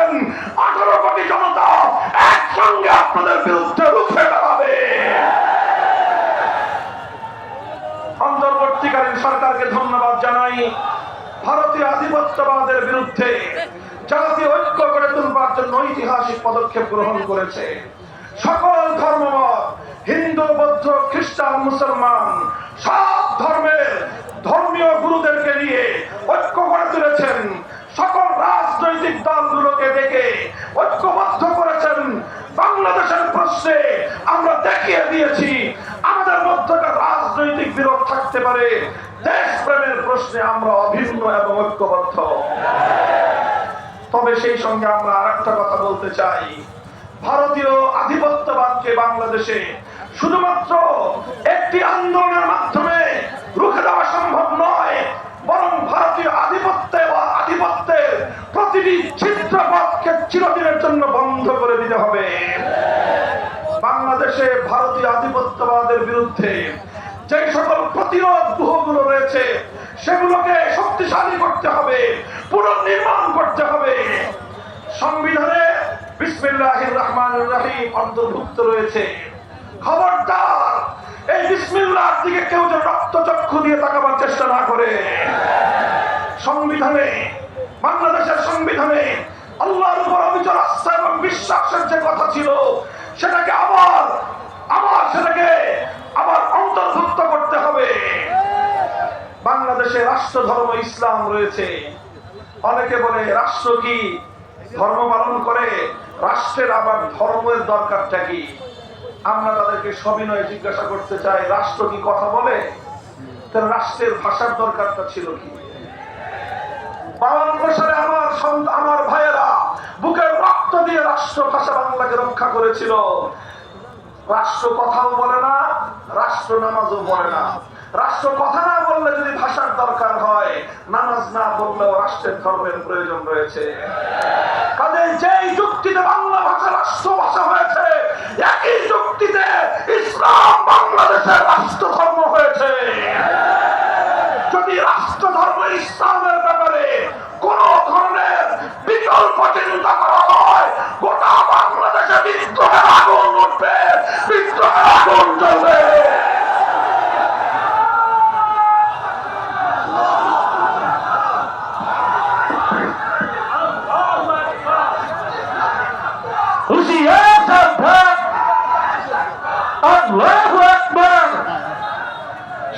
দিয়েছেন 18 কোটি জনতা একসঙ্গে আপনাদের বিরুদ্ধে রুখে দাঁড়াবে। অন্তর্বর্তীকালীন সরকারকে ধন্যবাদ জানাই। ভারতীয় আধিপত্যবাদের বিরুদ্ধে জাতীয় ঐক্য গড়ে তুলবার জন্য ঐতিহাসিক পদক্ষেপ গ্রহণ করেছে। সকল ধর্মমত, হিন্দু, বৌদ্ধ, খ্রিস্টান, মুসলমান সব ধর্মের ধর্মীয় গুরুদেরকে নিয়ে ঐক্য গড়ে তুলেছেন। সকল রাজনৈতিক দলগুলোকে ডেকে ঐক্যবদ্ধ করেছেন। বাংলাদেশের প্রশ্নে আমরা দেখিয়ে দিয়েছি আমাদের মধ্যকার রাজনৈতিক বিরোধ থাকতে পারে, দেশপ্রেমের প্রশ্নে আমরা অভিন্ন এবং ঐক্যবদ্ধ। তবে সেই সঙ্গে আমরা আরেকটা কথা বলতে চাই, ভারতীয় আধিপত্যবাদকে বাংলাদেশে শুধুমাত্র একটি আন্দোলনের মাধ্যমে রুখে দেওয়া সম্ভব নয়, বরং ভারতীয় আধিপত্যের প্রতিটি ছিদ্রপথকে চিরদিনের জন্য বন্ধ করে দিতে হবে। বাংলাদেশে ভারতীয় আধিপত্যবাদের বিরুদ্ধে যে সকল প্রতিরোধ দুহগুলো রয়েছে সেগুলোকে শক্তিশালী করতে হবে, পুনর্নির্মাণ করতে হবে। সংবিধানে বিসমিল্লাহির রহমানির রহিম অন্তর্ভুক্ত রয়েছে। খবরদার এই বিসমিল্লাহর দিকে কেউ যেন রক্তচক্ষু দিয়ে তাকাবার চেষ্টা না করে। সংবিধানে, বাংলাদেশের সংবিধানে আল্লাহর উপর অবিচল আস্থা এবং বিশ্বাসের যে কথা ছিল সেটাকে আবার অন্তর্ভুক্ত করতে হবে। বাংলাদেশে রাষ্ট্র ধর্ম ইসলাম রয়েছে। অনেকে বলে রাষ্ট্র কি ধর্ম পালন করে, রাষ্ট্রের আবার ধর্মের দরকারটা কি? আমরা তাদেরকে সবিনয়ে জিজ্ঞাসা করতে চাই, রাষ্ট্র কি কথা বলে? তার রাষ্ট্রের ভাষার দরকারটা ছিল কি? 52 সালে আমার ভাইয়েরা বুকের রক্ত দিয়ে রাষ্ট্র ভাষা বাংলাকে রক্ষা করেছিল। রাষ্ট্র কথাও বলে না, রাষ্ট্র নামাজও বলে না। রাষ্ট্র কথা না বললে যদি ভাষার দরকার হয়, নামাজ না বললেও রাষ্ট্রের ধর্মের প্রয়োজন রয়েছে। কাজেই যেই যুক্তিতে বাংলা ভাষা রাষ্ট্র ভাষা হয়েছে, একই যুক্তিতে ইসলাম বাংলাদেশের রাষ্ট্র ধর্ম হয়েছে। যদি রাষ্ট্র ধর্ম ইসলামের ব্যাপারে কোন ধরনের বিকল্প চিন্তা করা হয়, গোটা বাংলাদেশে বিদ্রোহের আগুন উঠবে, বিদ্রোহের আগুন জ্বলবে।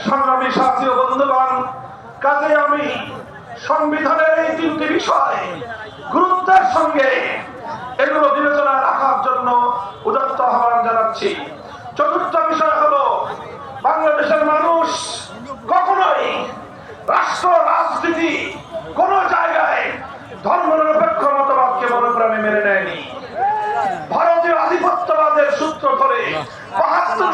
সংগ্রামী সাথী ও বন্ধুগণ, কাজে আমি সংবিধানের এই 3টি বিষয় গুরুত্বের সঙ্গে এগুলো বিবেচনায় রাখার জন্য উদাত্ত আহ্বান জানাচ্ছি। 4র্থ বিষয় হলো, বাংলাদেশের মানুষ কখনোই রাষ্ট্র রাজনীতি কোন জায়গায় ধর্মনিরপেক্ষ মতবাদকে মনোপ্রাণে মেনে নেয়নি। ভারতীয় আধিপত্যবাদের সূত্র ধরে 72